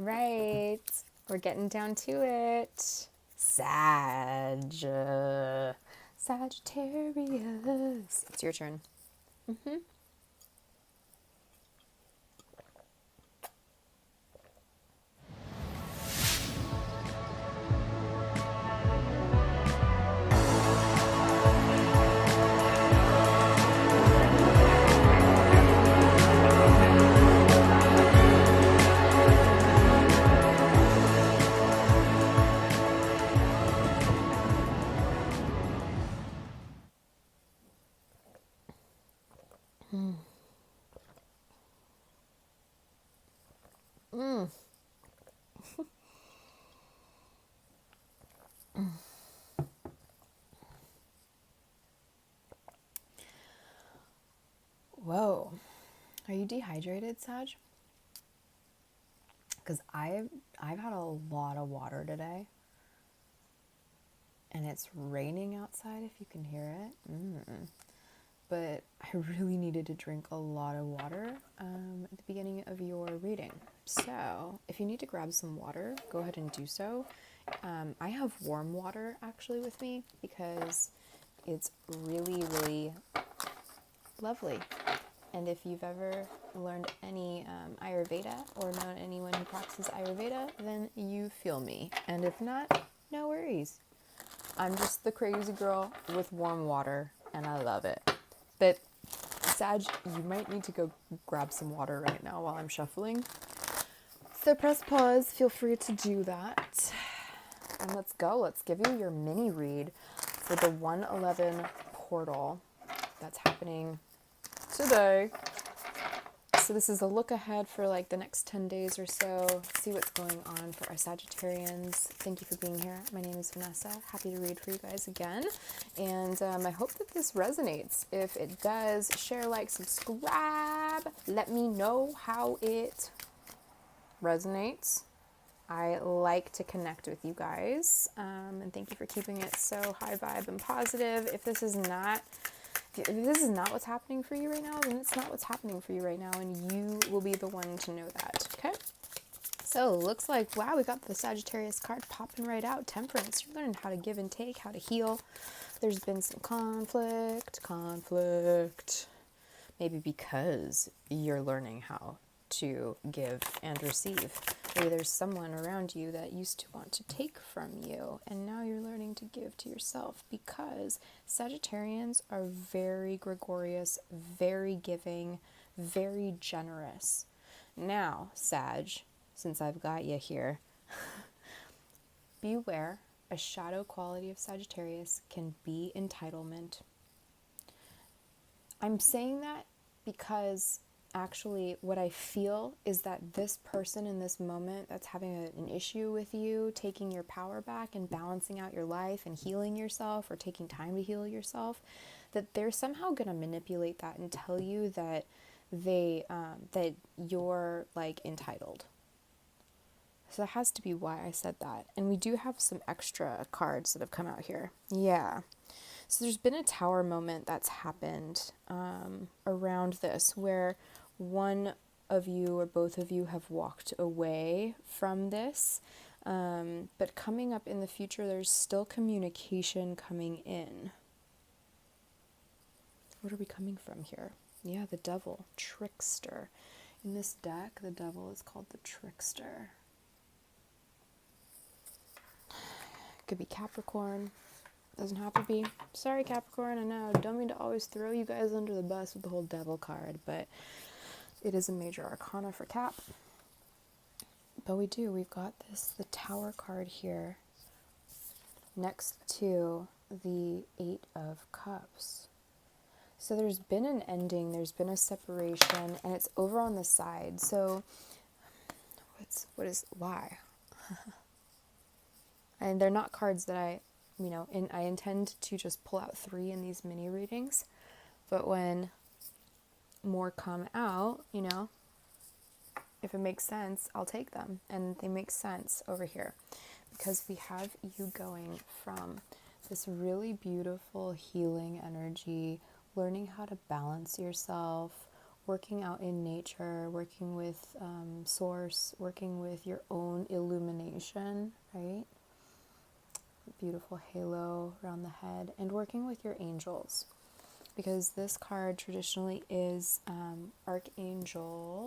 right, we're getting down to it. Sagittarius. It's your turn. Whoa. Are you dehydrated, Sag? Because I've had a lot of water today. And it's raining outside, if you can hear it. But I really needed to drink a lot of water at the beginning of your reading. So if you need to grab some water, go ahead and do so. I have warm water actually with me because it's really, really lovely. And if you've ever learned any Ayurveda or known anyone who practices Ayurveda, then you feel me. And if not, no worries. I'm just the crazy girl with warm water, and I love it. But, Sag, you might need to go grab some water right now while I'm shuffling. So press pause, feel free to do that. And let's go. Let's give you your mini read for the 111 portal that's happening today. So this is a look ahead for like the next 10 days or so. See what's going on for our Sagittarians. Thank you for being here. My name is Vanessa. Happy to read for you guys again. And I hope that this resonates. If it does, share, like, subscribe. Let me know how it resonates. I like to connect with you guys. And thank you for keeping it so high vibe and positive. If this is not what's happening for you right now, then it's not what's happening for you right now, and you will be the one to know that, okay? So, looks like, wow, we got the Sagittarius card popping right out. Temperance. You're learning how to give and take, how to heal. There's been some conflict. Maybe because you're learning how to give and receive. Maybe there's someone around you that used to want to take from you, and now you're learning to give to yourself, because Sagittarians are very gregarious, very giving, very generous. Now, Sag, since I've got you here, beware, a shadow quality of Sagittarius can be entitlement. I'm saying that because actually what I feel is that this person in this moment that's having an issue with you, taking your power back and balancing out your life and healing yourself, or taking time to heal yourself, that they're somehow going to manipulate that and tell you that that you're like entitled. So that has to be why I said that. And we do have some extra cards that have come out here. Yeah. So there's been a tower moment that's happened around this, where one of you or both of you have walked away from this. But coming up in the future, there's still communication coming in. What are we coming from here? Yeah, the devil, trickster. In this deck, the devil is called the trickster. Could be Capricorn. Doesn't have to be. Sorry, Capricorn, I know. Don't mean to always throw you guys under the bus with the whole devil card, but it is a major arcana for Cap. But we've got the Tower card here next to the Eight of Cups. So there's been an ending, there's been a separation, and it's over on the side. So why? And they're not cards that I intend to just pull out 3 in these mini readings, but when more come out, if it makes sense, I'll take them, and they make sense over here, because we have you going from this really beautiful healing energy, learning how to balance yourself, working out in nature, working with source, working with your own illumination, right? Beautiful halo around the head, and working with your angels, because this card traditionally is Archangel.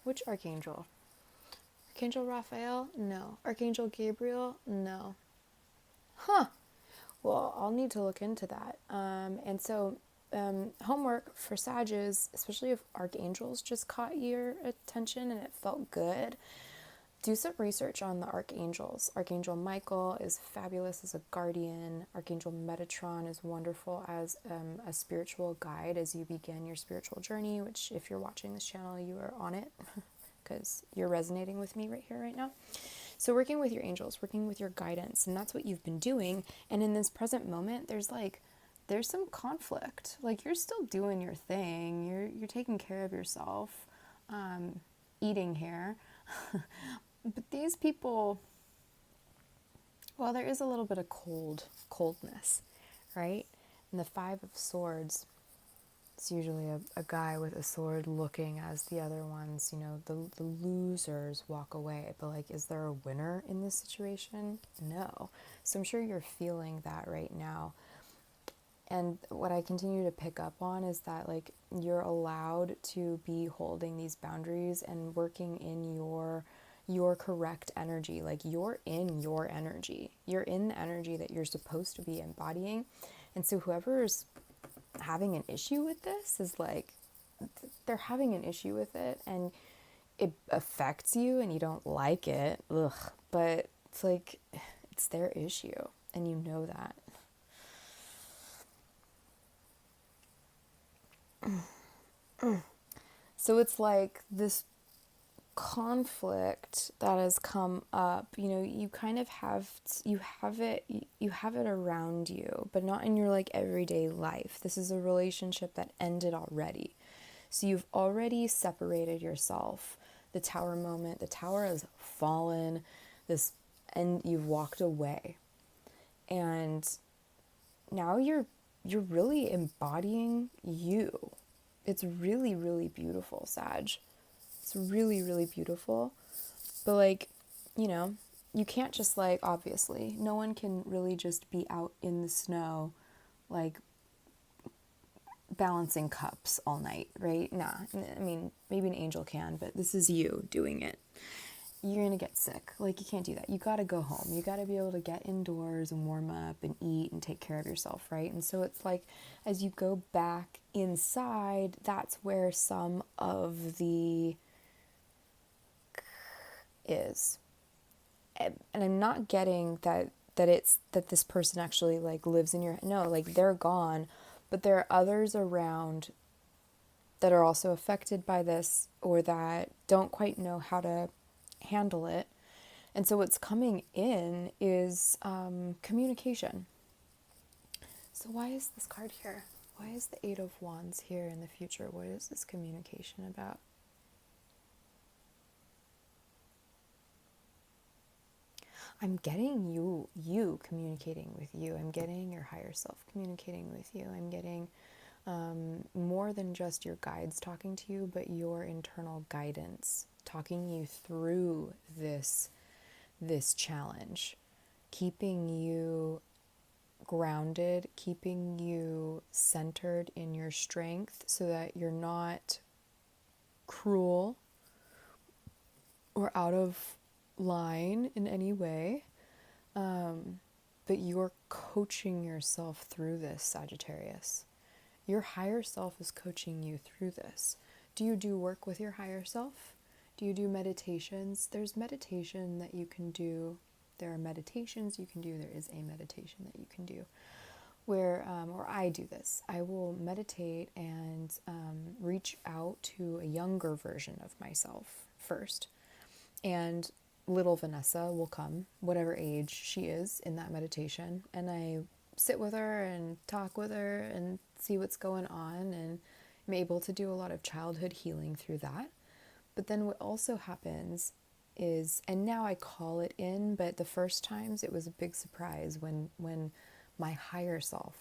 Which Archangel? Archangel Raphael? No. Archangel Gabriel? No. Huh. Well, I'll need to look into that. And so, homework for Sages, especially if archangels just caught your attention and it felt good, do some research on the archangels. Archangel Michael is fabulous as a guardian. Archangel Metatron is wonderful as a spiritual guide as you begin your spiritual journey, which if you're watching this channel, you are on it because you're resonating with me right here, right now. So working with your angels, working with your guidance, and that's what you've been doing. And in this present moment, there's some conflict. Like, you're still doing your thing. You're taking care of yourself, eating here. But these people, well, there is a little bit of coldness, right? And the Five of Swords, it's usually a guy with a sword looking as the other ones, the losers walk away. But like, is there a winner in this situation? No. So I'm sure you're feeling that right now. And what I continue to pick up on is that, like, you're allowed to be holding these boundaries and working in your correct energy. Like, you're in your energy. You're in the energy that you're supposed to be embodying. And so whoever's having an issue with this is like, they're having an issue with it and it affects you and you don't like it. Ugh. But it's like, it's their issue and you know that. So it's like this conflict that has come up, you kind of have it around you, but not in your like everyday life. This is a relationship that ended already. So you've already separated yourself. The tower moment, the tower has fallen, and you've walked away. And now you're really embodying you. It's really, really beautiful, Sag. It's really, really beautiful. But like, you can't just like, obviously, no one can really just be out in the snow, like balancing cups all night, right? Nah, I mean, maybe an angel can, but this is you doing it. You're gonna get sick. Like, you can't do that. You gotta go home. You gotta be able to get indoors and warm up and eat and take care of yourself, right? And so it's like, as you go back inside, that's where some of the is. And I'm not getting that this person actually like lives in your, no, like they're gone, but there are others around that are also affected by this or that don't quite know how to handle it. And so what's coming in is communication. So why is this card here? Why is the Eight of Wands here in the future? What is this communication about? I'm getting you communicating with you. I'm getting your higher self communicating with you. I'm getting more than just your guides talking to you, but your internal guidance talking you through this challenge, keeping you grounded, keeping you centered in your strength so that you're not cruel or out of line in any way, but you're coaching yourself through this, Sagittarius. Your higher self is coaching you through this. Do you do work with your higher self? Do you do meditations? There's meditation that you can do. There are meditations you can do. There is a meditation that you can do where, or I do this. I will meditate and reach out to a younger version of myself first. And little Vanessa will come, whatever age she is in that meditation. And I sit with her and talk with her and see what's going on. And I'm able to do a lot of childhood healing through that. But then what also happens is, and now I call it in, but the first times it was a big surprise when my higher self,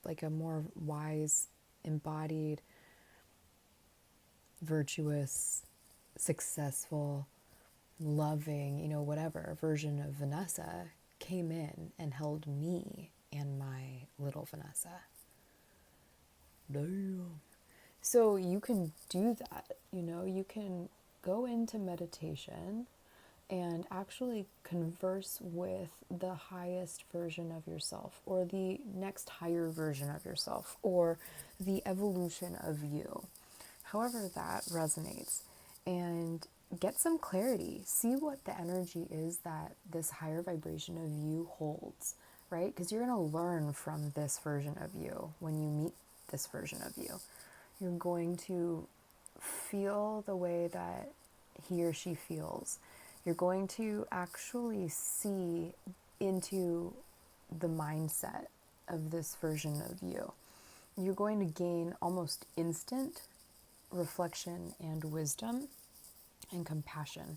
like a more wise, embodied virtuous, successful, loving, you know, whatever version of Vanessa came in and held me and my little Vanessa. Damn. So you can do that, you know, you can go into meditation and actually converse with the highest version of yourself, or the next higher version of yourself, or the evolution of you, however that resonates, and get some clarity. See what the energy is that this higher vibration of you holds, right? Because you're going to learn from this version of you when you meet this version of you. You're going to feel the way that he or she feels. You're going to actually see into the mindset of this version of you. You're going to gain almost instant reflection and wisdom and compassion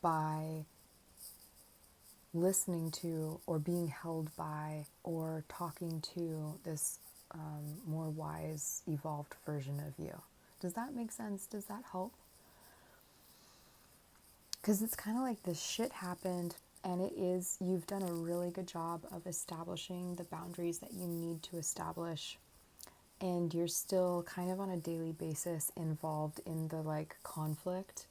by listening to or being held by or talking to this more wise, evolved version of you. Does that make sense? Does that help? Because it's kind of like this shit happened, and you've done a really good job of establishing the boundaries that you need to establish, and you're still kind of on a daily basis involved in the like conflict,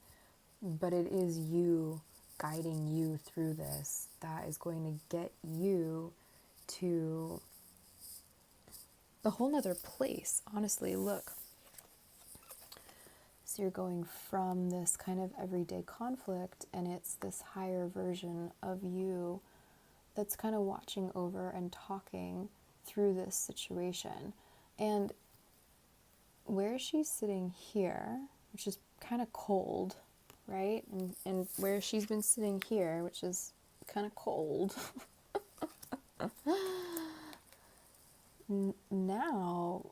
but it is you guiding you through this that is going to get you to a whole nother place. Honestly, look. So you're going from this kind of everyday conflict, and it's this higher version of you that's kind of watching over and talking through this situation. And where she's sitting here, which is kind of cold, right? And where she's been sitting here, which is kind of cold, now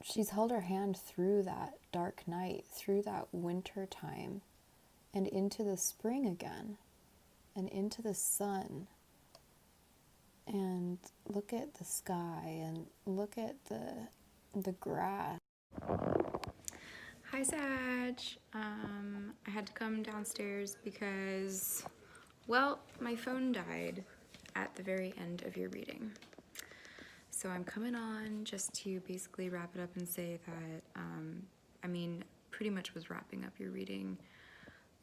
she's held her hand through that dark night, through that winter time, and into the spring again, and into the sun. And look at the sky, and look at the grass. Hi, Sag. I had to come downstairs because, well, my phone died at the very end of your reading. So I'm coming on just to basically wrap it up and say that, pretty much was wrapping up your reading.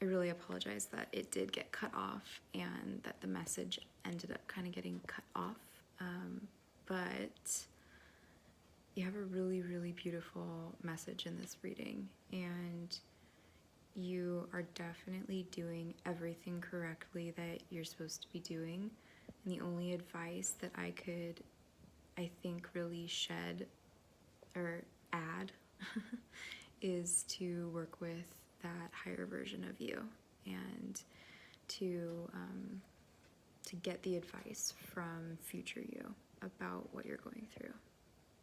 I really apologize that it did get cut off and that the message ended up kind of getting cut off. But you have a really, really beautiful message in this reading, and you are definitely doing everything correctly that you're supposed to be doing. And the only advice that I could, I think, really shed or add is to work with that higher version of you, and to get the advice from future you about what you're going through.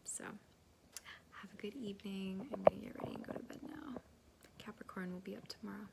So have a good evening. I'm gonna get ready and go to bed now. Capricorn will be up tomorrow.